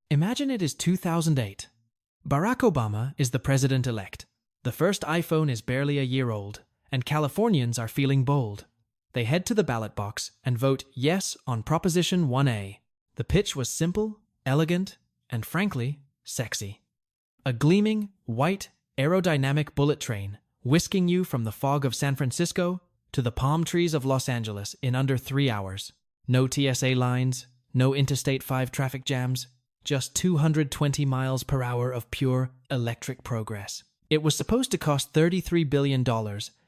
Imagine it is 2008. Barack Obama is the president-elect. The first iPhone is barely a year old, and Californians are feeling bold. They head to the ballot box and vote yes on Proposition 1A. The pitch was simple, elegant, and frankly, sexy. A gleaming, white, aerodynamic bullet train whisking you from the fog of San Francisco to the palm trees of Los Angeles in under 3 hours. No TSA lines, no Interstate 5 traffic jams, just 220 miles per hour of pure electric progress. It was supposed to cost $33 billion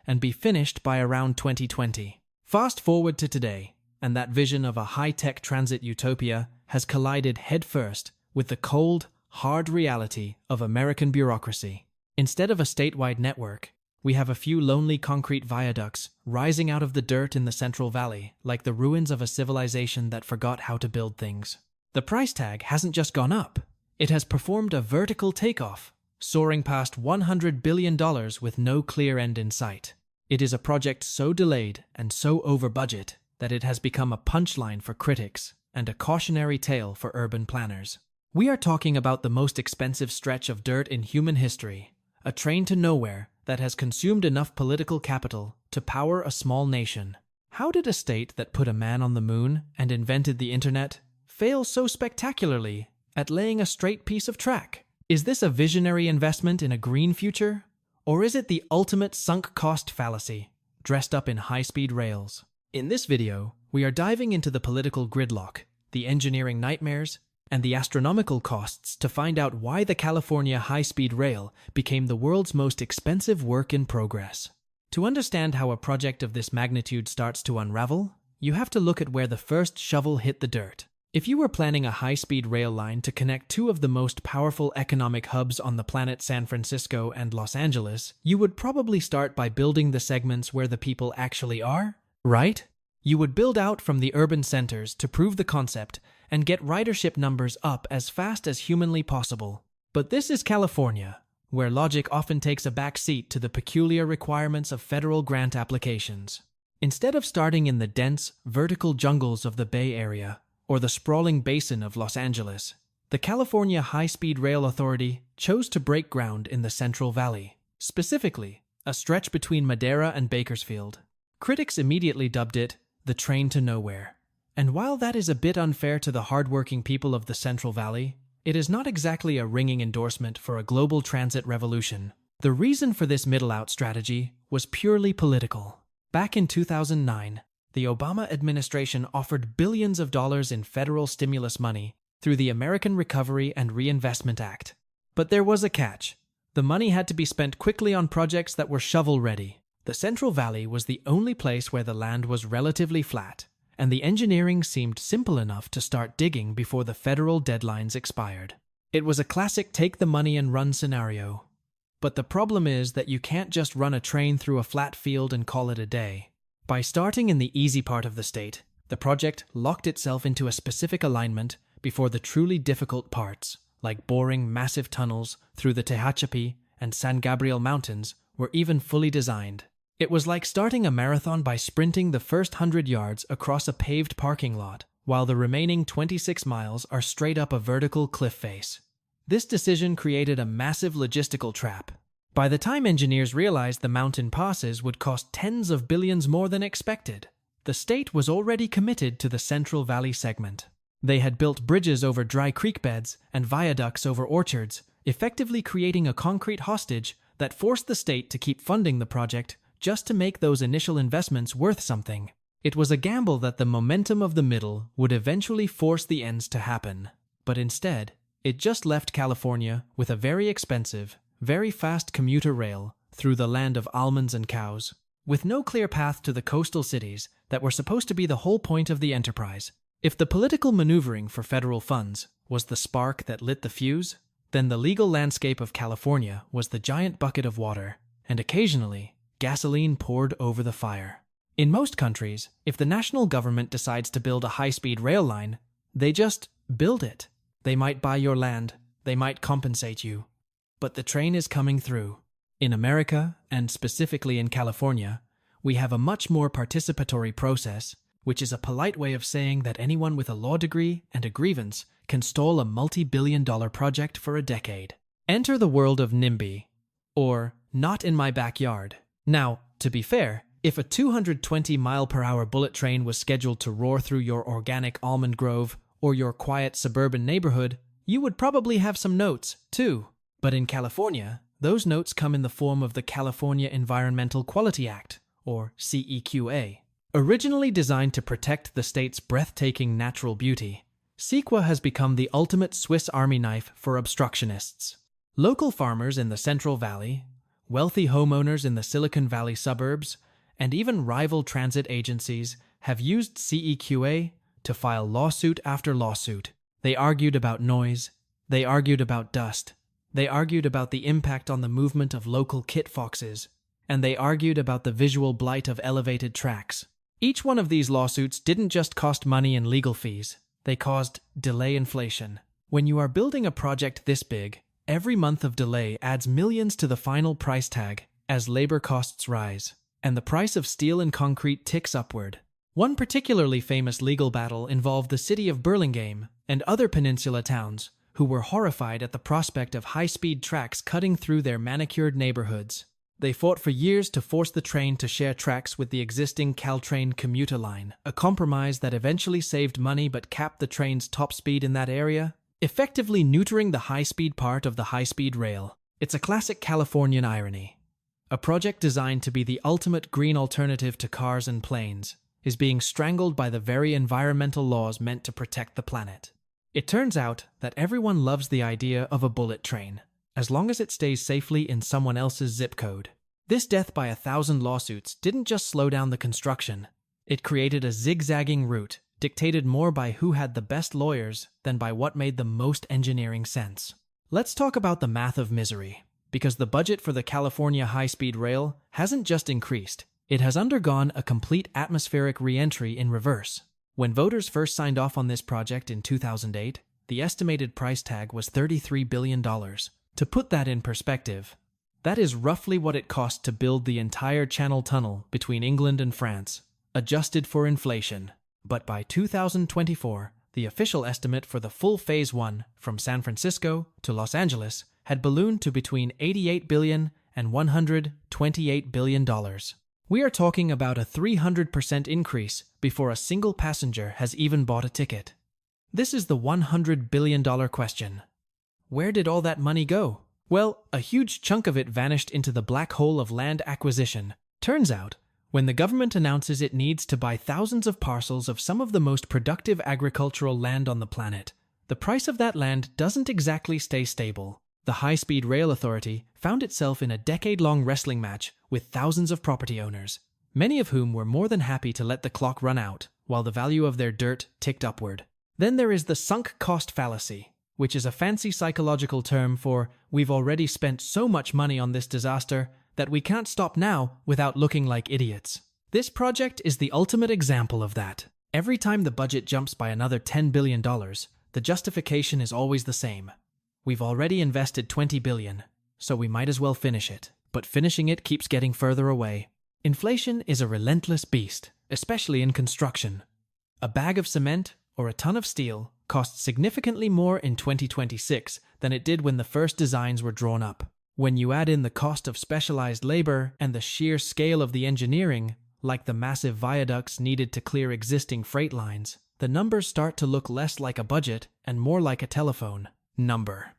and be finished by around 2020. Fast forward to today, and that vision of a high-tech transit utopia has collided headfirst with the cold, hard reality of American bureaucracy. Instead of a statewide network, we have a few lonely concrete viaducts rising out of the dirt in the Central Valley, like the ruins of a civilization that forgot how to build things. The price tag hasn't just gone up, it has performed a vertical takeoff, soaring past $100 billion with no clear end in sight. It is a project so delayed and so over budget that it has become a punchline for critics and a cautionary tale for urban planners. We are talking about the most expensive stretch of dirt in human history, a train to nowhere that has consumed enough political capital to power a small nation. How did a state that put a man on the moon and invented the internet fail so spectacularly at laying a straight piece of track? Is this a visionary investment in a green future? Or is it the ultimate sunk cost fallacy, dressed up in high-speed rails? In this video, we are diving into the political gridlock, the engineering nightmares, and the astronomical costs to find out why the California high-speed rail became the world's most expensive work in progress. To understand how a project of this magnitude starts to unravel, you have to look at where the first shovel hit the dirt. If you were planning a high-speed rail line to connect two of the most powerful economic hubs on the planet, San Francisco and Los Angeles, you would probably start by building the segments where the people actually are, right? You would build out from the urban centers to prove the concept and get ridership numbers up as fast as humanly possible. But this is California, where logic often takes a back seat to the peculiar requirements of federal grant applications. Instead of starting in the dense, vertical jungles of the Bay Area or the sprawling basin of Los Angeles, the California High-Speed Rail Authority chose to break ground in the Central Valley, specifically a stretch between Madera and Bakersfield. Critics immediately dubbed it the train to nowhere. And while that is a bit unfair to the hardworking people of the Central Valley, it is not exactly a ringing endorsement for a global transit revolution. The reason for this middle-out strategy was purely political. Back in 2009, the Obama administration offered billions of dollars in federal stimulus money through the American Recovery and Reinvestment Act. But there was a catch. The money had to be spent quickly on projects that were shovel-ready. The Central Valley was the only place where the land was relatively flat, and the engineering seemed simple enough to start digging before the federal deadlines expired. It was a classic take-the-money-and-run scenario. But the problem is that you can't just run a train through a flat field and call it a day. By starting in the easy part of the state, the project locked itself into a specific alignment before the truly difficult parts, like boring massive tunnels through the Tehachapi and San Gabriel Mountains, were even fully designed. It was like starting a marathon by sprinting the first 100 yards across a paved parking lot, while the remaining 26 miles are straight up a vertical cliff face. This decision created a massive logistical trap. By the time engineers realized the mountain passes would cost tens of billions more than expected, the state was already committed to the Central Valley segment. They had built bridges over dry creek beds and viaducts over orchards, effectively creating a concrete hostage that forced the state to keep funding the project just to make those initial investments worth something. It was a gamble that the momentum of the middle would eventually force the ends to happen. But instead, it just left California with a very expensive, very fast commuter rail through the land of almonds and cows, with no clear path to the coastal cities that were supposed to be the whole point of the enterprise. If the political maneuvering for federal funds was the spark that lit the fuse, then the legal landscape of California was the giant bucket of water, and occasionally, gasoline poured over the fire. In most countries, if the national government decides to build a high-speed rail line, they just build it. They might buy your land, they might compensate you. But the train is coming through. In America, and specifically in California, we have a much more participatory process which is a polite way of saying that anyone with a law degree and a grievance can stall a multi-billion-dollar project for a decade. Enter the world of NIMBY, or not in my backyard. Now, to be fair, if a 220-mile-per-hour bullet train was scheduled to roar through your organic almond grove or your quiet suburban neighborhood, you would probably have some notes, too. But in California, those notes come in the form of the California Environmental Quality Act, or CEQA. Originally designed to protect the state's breathtaking natural beauty, CEQA has become the ultimate Swiss Army knife for obstructionists. Local farmers in the Central Valley, wealthy homeowners in the Silicon Valley suburbs, and even rival transit agencies have used CEQA to file lawsuit after lawsuit. They argued about noise, they argued about dust, they argued about the impact on the movement of local kit foxes, and they argued about the visual blight of elevated tracks. Each one of these lawsuits didn't just cost money in legal fees, they caused delay inflation. When you are building a project this big, every month of delay adds millions to the final price tag as labor costs rise, and the price of steel and concrete ticks upward. One particularly famous legal battle involved the city of Burlingame and other peninsula towns who were horrified at the prospect of high-speed tracks cutting through their manicured neighborhoods. They fought for years to force the train to share tracks with the existing Caltrain commuter line, a compromise that eventually saved money but capped the train's top speed in that area, effectively neutering the high-speed part of the high-speed rail. It's a classic Californian irony. A project designed to be the ultimate green alternative to cars and planes is being strangled by the very environmental laws meant to protect the planet. It turns out that everyone loves the idea of a bullet train, as long as it stays safely in someone else's zip code. This death by 1,000 lawsuits didn't just slow down the construction. It created a zigzagging route, dictated more by who had the best lawyers than by what made the most engineering sense. Let's talk about the math of misery, because the budget for the California high-speed rail hasn't just increased, it has undergone a complete atmospheric re-entry in reverse. When voters first signed off on this project in 2008, the estimated price tag was $33 billion. To put that in perspective, that is roughly what it cost to build the entire Channel Tunnel between England and France, adjusted for inflation. But by 2024, the official estimate for the full Phase 1 from San Francisco to Los Angeles had ballooned to between $88 billion and $128 billion. We are talking about a 300% increase before a single passenger has even bought a ticket. This is the $100 billion question. Where did all that money go? Well, a huge chunk of it vanished into the black hole of land acquisition. Turns out, when the government announces it needs to buy thousands of parcels of some of the most productive agricultural land on the planet, the price of that land doesn't exactly stay stable. The High-Speed Rail Authority found itself in a decade-long wrestling match with thousands of property owners, many of whom were more than happy to let the clock run out while the value of their dirt ticked upward. Then there is the sunk cost fallacy, which is a fancy psychological term for we've already spent so much money on this disaster that we can't stop now without looking like idiots. This project is the ultimate example of that. Every time the budget jumps by another $10 billion, the justification is always the same. We've already invested $20 billion, so we might as well finish it. But finishing it keeps getting further away. Inflation is a relentless beast, especially in construction. A bag of cement or a ton of steel costs significantly more in 2026 than it did when the first designs were drawn up. When you add in the cost of specialized labor and the sheer scale of the engineering, like the massive viaducts needed to clear existing freight lines, the numbers start to look less like a budget and more like a telephone number.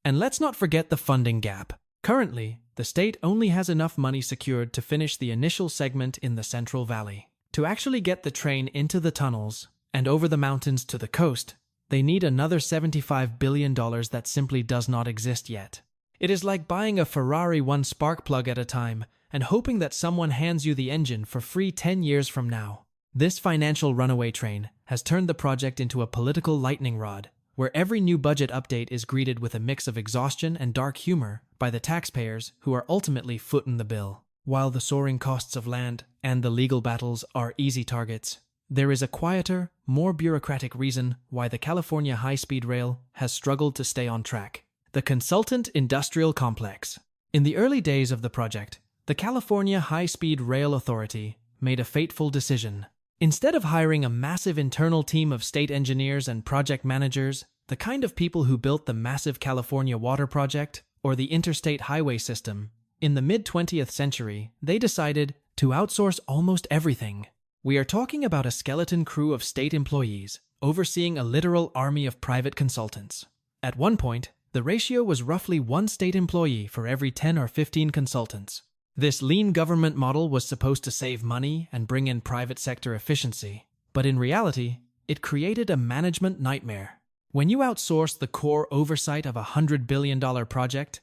And let's not forget the funding gap. Currently, the state only has enough money secured to finish the initial segment in the Central Valley. To actually get the train into the tunnels and over the mountains to the coast, they need another $75 billion that simply does not exist yet. It is like buying a Ferrari one spark plug at a time and hoping that someone hands you the engine for free 10 years from now. This financial runaway train has turned the project into a political lightning rod, where every new budget update is greeted with a mix of exhaustion and dark humor by the taxpayers who are ultimately footing the bill. While the soaring costs of land and the legal battles are easy targets, there is a quieter, more bureaucratic reason why the California high-speed rail has struggled to stay on track. The consultant industrial complex. In the early days of the project, the California High-Speed Rail Authority made a fateful decision. Instead of hiring a massive internal team of state engineers and project managers, the kind of people who built the massive California water project or the interstate highway system, in the mid-20th century, they decided to outsource almost everything. We are talking about a skeleton crew of state employees overseeing a literal army of private consultants. At one point, the ratio was roughly one state employee for every 10 or 15 consultants. This lean government model was supposed to save money and bring in private sector efficiency, but in reality, it created a management nightmare. When you outsource the core oversight of a $100 billion project,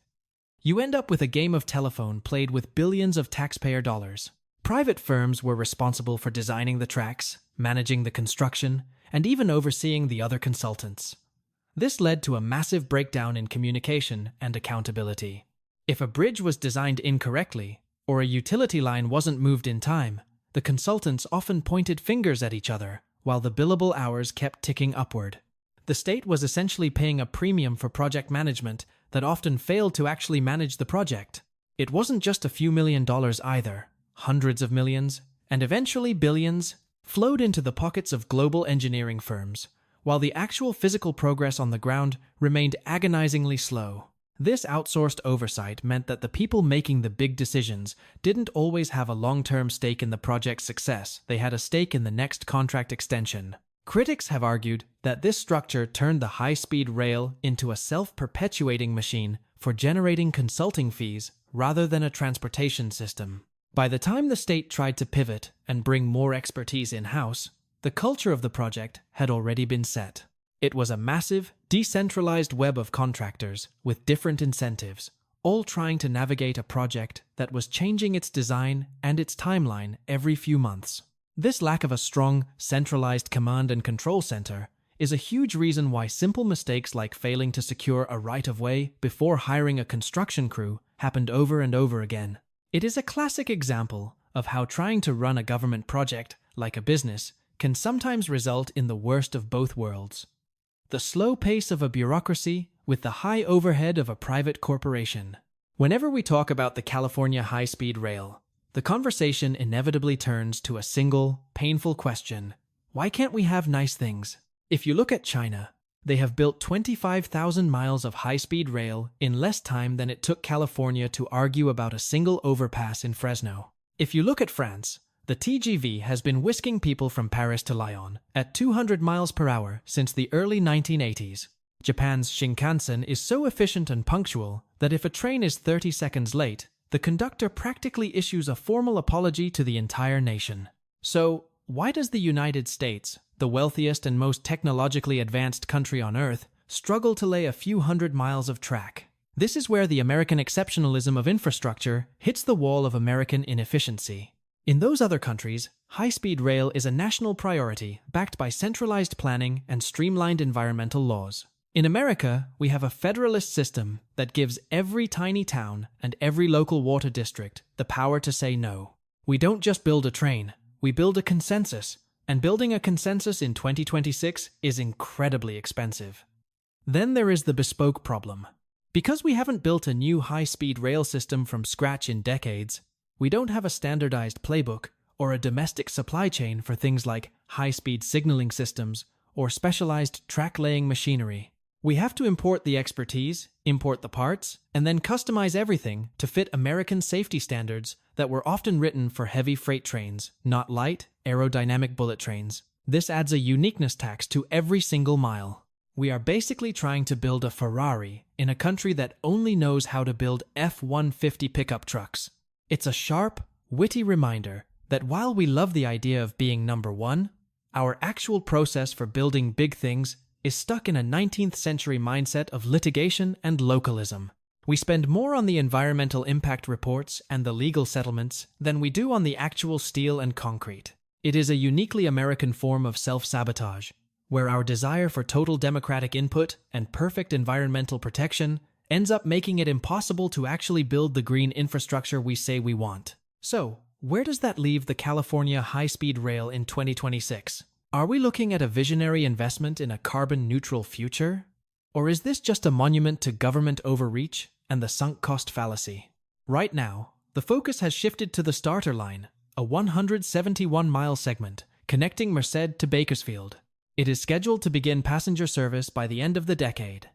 you end up with a game of telephone played with billions of taxpayer dollars. Private firms were responsible for designing the tracks, managing the construction, and even overseeing the other consultants. This led to a massive breakdown in communication and accountability. If a bridge was designed incorrectly, or a utility line wasn't moved in time, the consultants often pointed fingers at each other, while the billable hours kept ticking upward. The state was essentially paying a premium for project management that often failed to actually manage the project. It wasn't just a few $1 million either. Hundreds of millions, and eventually billions, flowed into the pockets of global engineering firms, while the actual physical progress on the ground remained agonizingly slow. This outsourced oversight meant that the people making the big decisions didn't always have a long-term stake in the project's success. They had a stake in the next contract extension. Critics have argued that this structure turned the high-speed rail into a self-perpetuating machine for generating consulting fees rather than a transportation system. By the time the state tried to pivot and bring more expertise in-house, the culture of the project had already been set. It was a massive, decentralized web of contractors with different incentives, all trying to navigate a project that was changing its design and its timeline every few months. This lack of a strong, centralized command and control center is a huge reason why simple mistakes like failing to secure a right-of-way before hiring a construction crew happened over and over again. It is a classic example of how trying to run a government project, like a business, can sometimes result in the worst of both worlds. The slow pace of a bureaucracy with the high overhead of a private corporation. Whenever we talk about the California high-speed rail, the conversation inevitably turns to a single, painful question. Why can't we have nice things? If you look at China, they have built 25,000 miles of high-speed rail in less time than it took California to argue about a single overpass in Fresno. If you look at France, the TGV has been whisking people from Paris to Lyon at 200 miles per hour since the early 1980s. Japan's Shinkansen is so efficient and punctual that if a train is 30 seconds late, the conductor practically issues a formal apology to the entire nation. So, why does the United States, the wealthiest and most technologically advanced country on Earth, struggle to lay a few hundred miles of track? This is where the American exceptionalism of infrastructure hits the wall of American inefficiency. In those other countries, high-speed rail is a national priority backed by centralized planning and streamlined environmental laws. In America, we have a federalist system that gives every tiny town and every local water district the power to say no. We don't just build a train, we build a consensus, and building a consensus in 2026 is incredibly expensive. Then there is the bespoke problem. Because we haven't built a new high-speed rail system from scratch in decades, we don't have a standardized playbook or a domestic supply chain for things like high-speed signaling systems or specialized track-laying machinery. We have to import the expertise, import the parts, and then customize everything to fit American safety standards that were often written for heavy freight trains, not light, aerodynamic bullet trains. This adds a uniqueness tax to every single mile. We are basically trying to build a Ferrari in a country that only knows how to build F-150 pickup trucks. It's a sharp, witty reminder that while we love the idea of being number one, our actual process for building big things is stuck in a 19th century mindset of litigation and localism. We spend more on the environmental impact reports and the legal settlements than we do on the actual steel and concrete. It is a uniquely American form of self-sabotage, where our desire for total democratic input and perfect environmental protection ends up making it impossible to actually build the green infrastructure we say we want. So, where does that leave the California high-speed rail in 2026? Are we looking at a visionary investment in a carbon-neutral future? Or is this just a monument to government overreach and the sunk cost fallacy? Right now, the focus has shifted to the starter line, a 171-mile segment connecting Merced to Bakersfield. It is scheduled to begin passenger service by the end of the decade,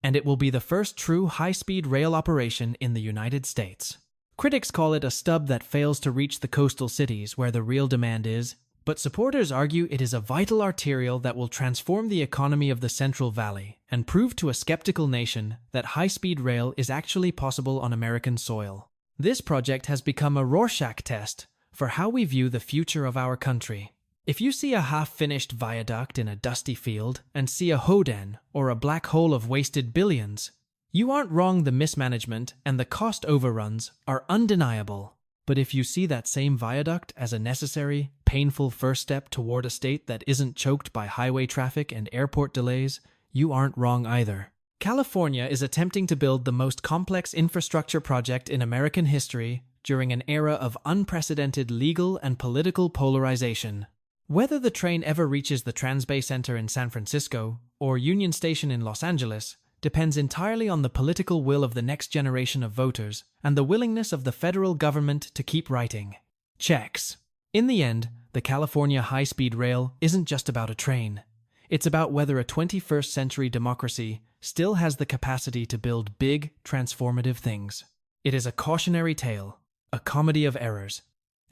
and it will be the first true high-speed rail operation in the United States. Critics call it a stub that fails to reach the coastal cities where the real demand is, but supporters argue it is a vital arterial that will transform the economy of the Central Valley and prove to a skeptical nation that high-speed rail is actually possible on American soil. This project has become a Rorschach test for how we view the future of our country. If you see a half-finished viaduct in a dusty field and see a hoden or a black hole of wasted billions, you aren't wrong. The mismanagement and the cost overruns are undeniable. But if you see that same viaduct as a necessary, painful first step toward a state that isn't choked by highway traffic and airport delays, you aren't wrong either. California is attempting to build the most complex infrastructure project in American history during an era of unprecedented legal and political polarization. Whether the train ever reaches the Transbay Center in San Francisco or Union Station in Los Angeles depends entirely on the political will of the next generation of voters and the willingness of the federal government to keep writing checks. In the end, the California high-speed rail isn't just about a train. It's about whether a 21st century democracy still has the capacity to build big, transformative things. It is a cautionary tale, a comedy of errors,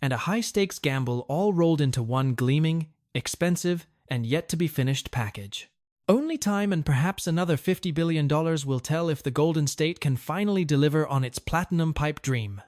and a high-stakes gamble all rolled into one gleaming, expensive, and yet-to-be-finished package. Only time and perhaps another $50 billion will tell if the Golden State can finally deliver on its platinum pipe dream.